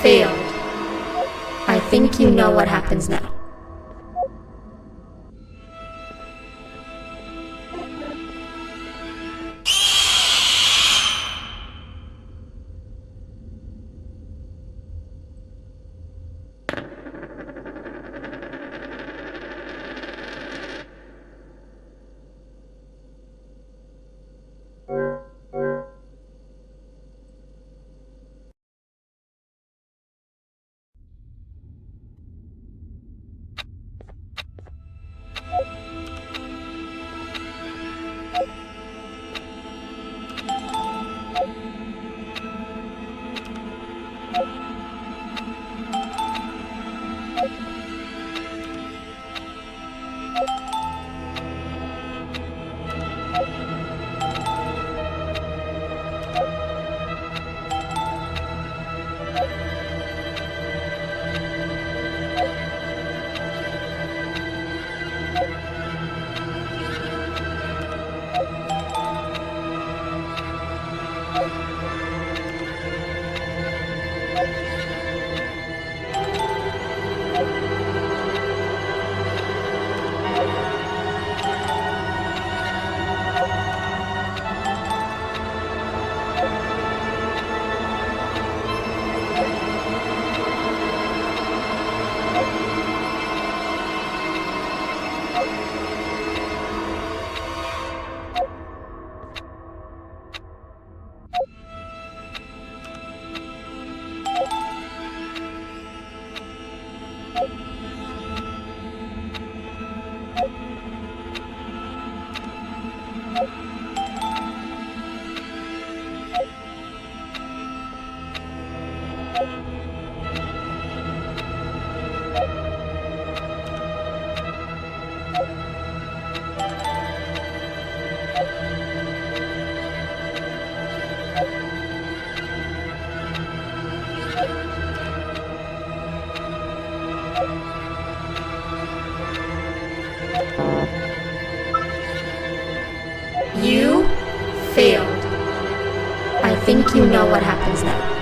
failed. I think you know what happens now. think you know what happens then.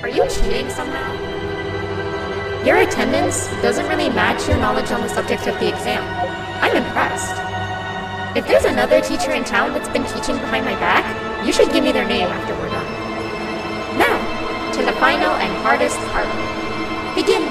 Are you cheating somehow? Your attendance doesn't really match your knowledge on the subject of the exam. I'm impressed. If there's another teacher in town that's been teaching behind my back, you should give me their name after we're done. Now, to the final and hardest part. Begin!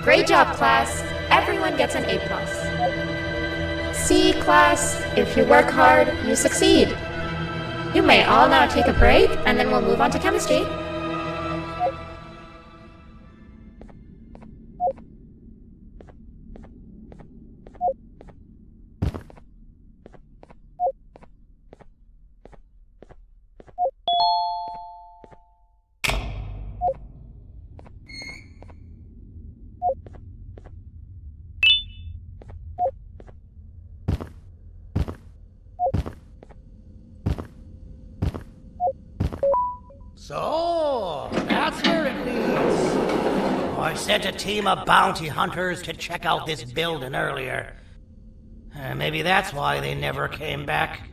Great job, class. Everyone gets an A+. See, class, if you work hard, you succeed. You may all now take a break, and then we'll move on to chemistry. So, that's where it leads. I sent a team of bounty hunters to check out this building earlier. Maybe that's why they never came back.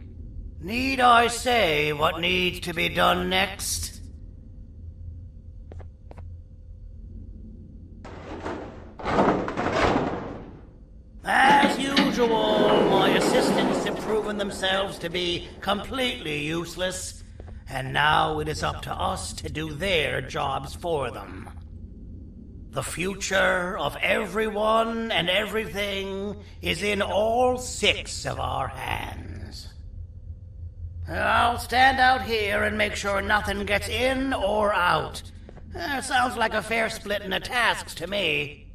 Need I say what needs to be done next? As usual, my assistants have proven themselves to be completely useless, and now it is up to us to do their jobs for them. The future of everyone and everything is in all 6 of our hands. I'll stand out here and make sure nothing gets in or out. Sounds like a fair splitting of tasks to me.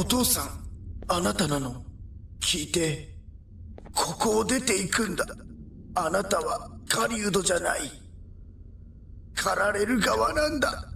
父さん、あなたなの。聞いて。ここを出ていくんだ。あなたは狩人じゃない。狩られる側なんだ。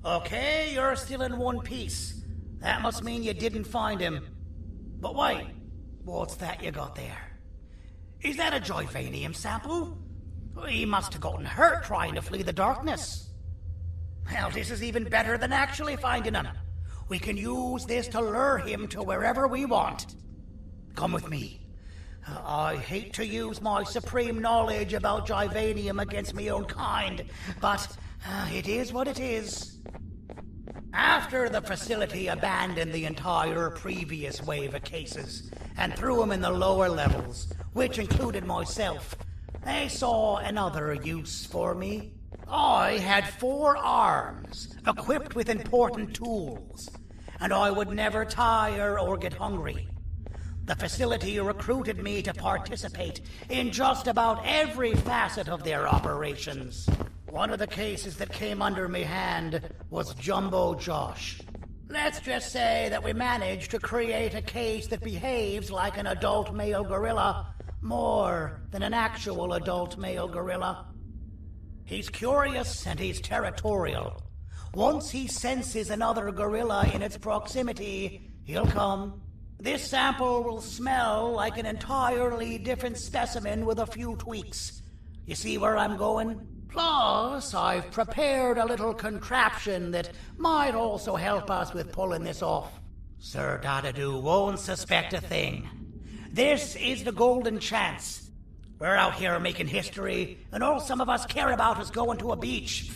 Okay, you're still in one piece. That must mean you didn't find him. But wait, what's that you got there? Is that a Joyvanium sample? He must have gotten hurt trying to flee the darkness. Well, this is even better than actually finding him. We can use this to lure him to wherever we want. Come with me. I hate to use my supreme knowledge about Joyvanium against my own kind, but it is what it is. After the facility abandoned the entire previous wave of cases and threw them in the lower levels, which included myself, they saw another use for me. I had 4 arms, equipped with important tools, and I would never tire or get hungry. The facility recruited me to participate in just about every facet of their operations. One of the cases that came under me hand was Jumbo Josh. Let's just say that we managed to create a case that behaves like an adult male gorilla, more than an actual adult male gorilla. He's curious and he's territorial. Once he senses another gorilla in its proximity, he'll come. This sample will smell like an entirely different specimen with a few tweaks. You see where I'm going? Plus, I've prepared a little contraption that might also help us with pulling this off. Sir Dadadoo won't suspect a thing. This is the golden chance. We're out here making history, and all some of us care about is going to a beach.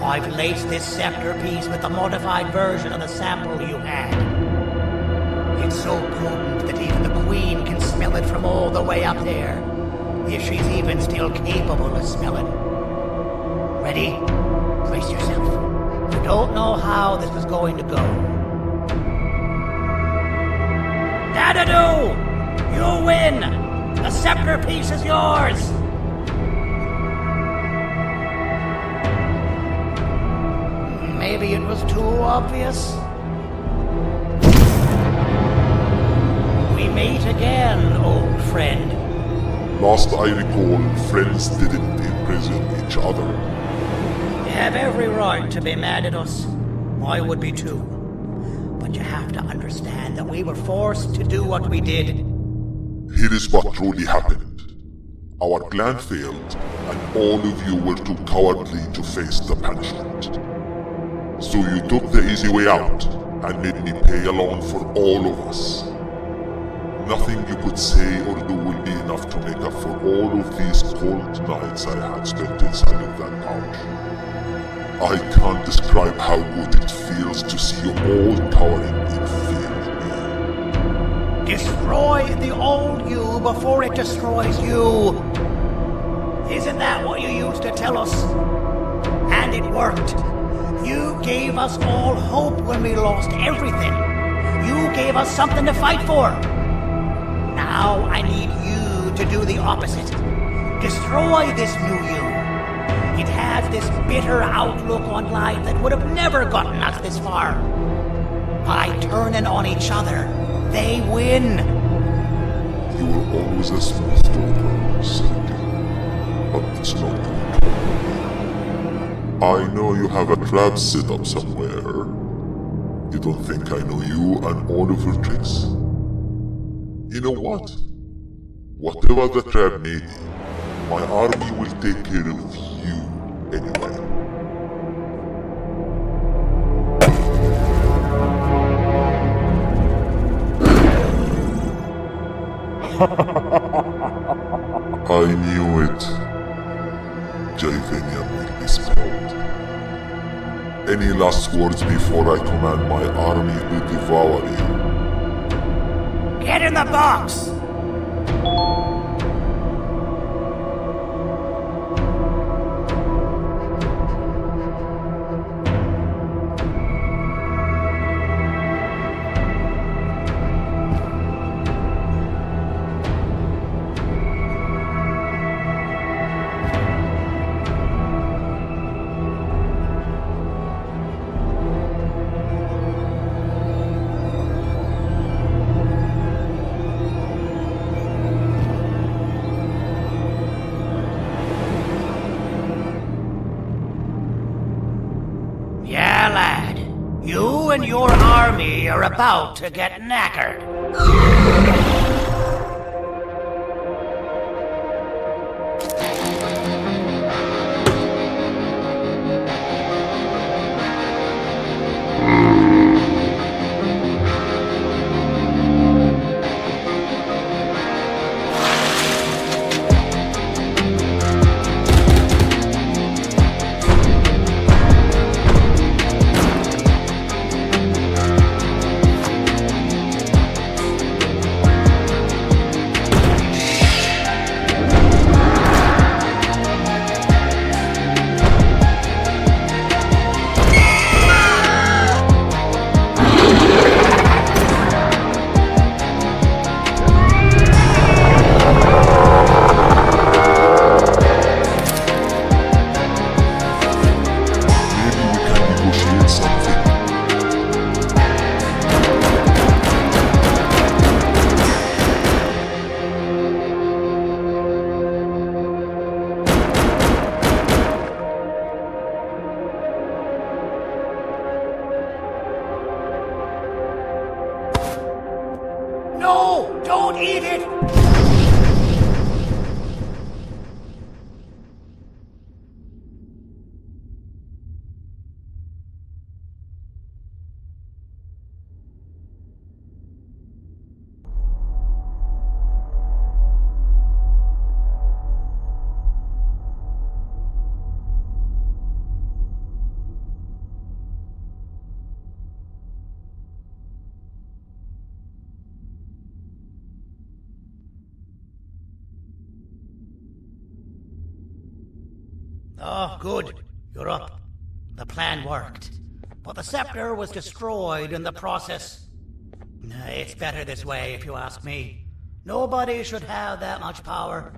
I've laced this scepter piece with the modified version of the sample you had. It's so potent that even the Queen can smell it from all the way up there, if she's even still capable of smelling. Ready? Brace yourself. You don't know how this is going to go. Dadadoo! You win! The scepter piece is yours! Maybe it was too obvious. We meet again, old friend. Last I recall, friends didn't imprison each other. You have every right to be mad at us. I would be too. But you have to understand that we were forced to do what we did. Here is what truly happened. Our plan failed, and all of you were too cowardly to face the punishment. So you took the easy way out, and made me pay alone for all of us. Nothing you could say or do will be enough to make up for all of these cold nights I had spent inside of that pouch. I can't describe how good it feels to see you all cowering in fear. Destroy the old you before it destroys you. Isn't that what you used to tell us? And it worked. You gave us all hope when we lost everything. You gave us something to fight for. Now I need you to do the opposite. Destroy this new you. It has this bitter outlook on life that would have never gotten us this far. By turning on each other, they win. You were always a smooth talker, Cindy. But it's not good. I know you have a trap set up somewhere. You don't think I know you and all of your tricks? You know what? Whatever the trap may be, my army will take care of you anyway. I knew it. Joyvanium will be spelled. Any last words before I command my army to devour you? Get in the box! You and your army are about to get knackered. No! Don't eat it! Oh, good. You're up. The plan worked. But the scepter was destroyed in the process. It's better this way, if you ask me. Nobody should have that much power.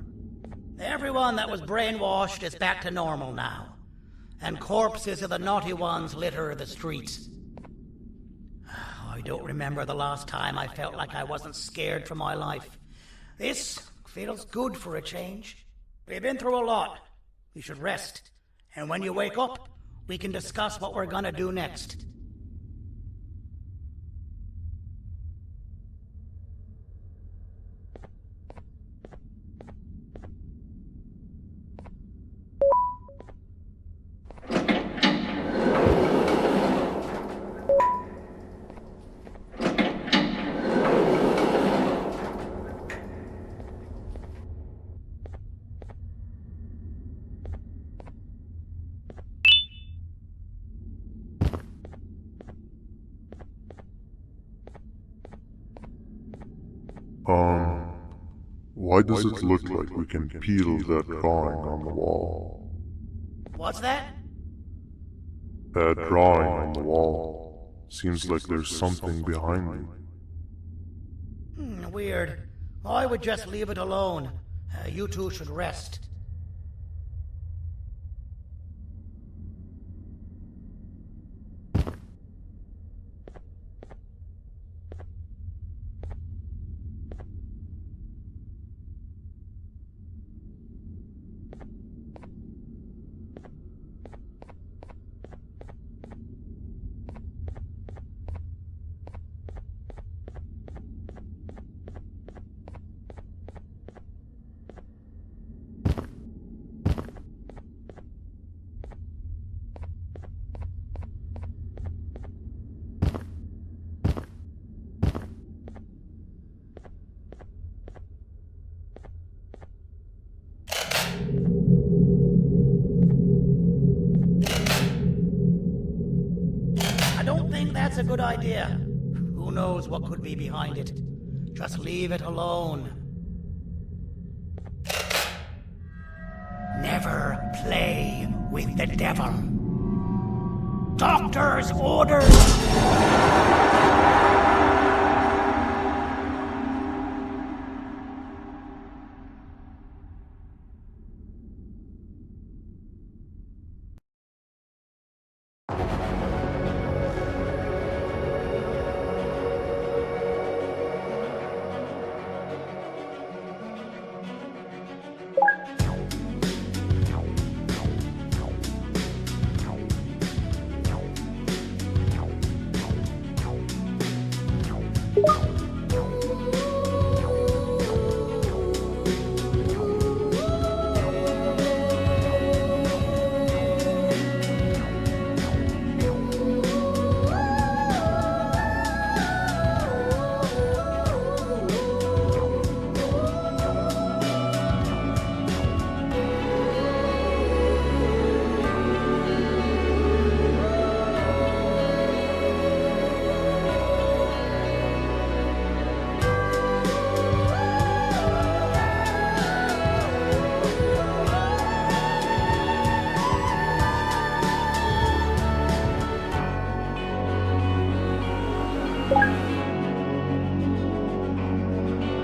Everyone that was brainwashed is back to normal now. And corpses of the naughty ones litter the streets. I don't remember the last time I felt like I wasn't scared for my life. This feels good for a change. We've been through a lot. You should rest. And when you wake up, we can discuss what we're gonna do next. Why does it look like we can peel that drawing on the wall? What's that? That drawing on the wall. Seems like there's something behind it. Weird. I would just leave it alone. You two should rest. That's a good idea. Who knows what could be behind it? Just leave it alone. Never play with the devil. Doctor's orders!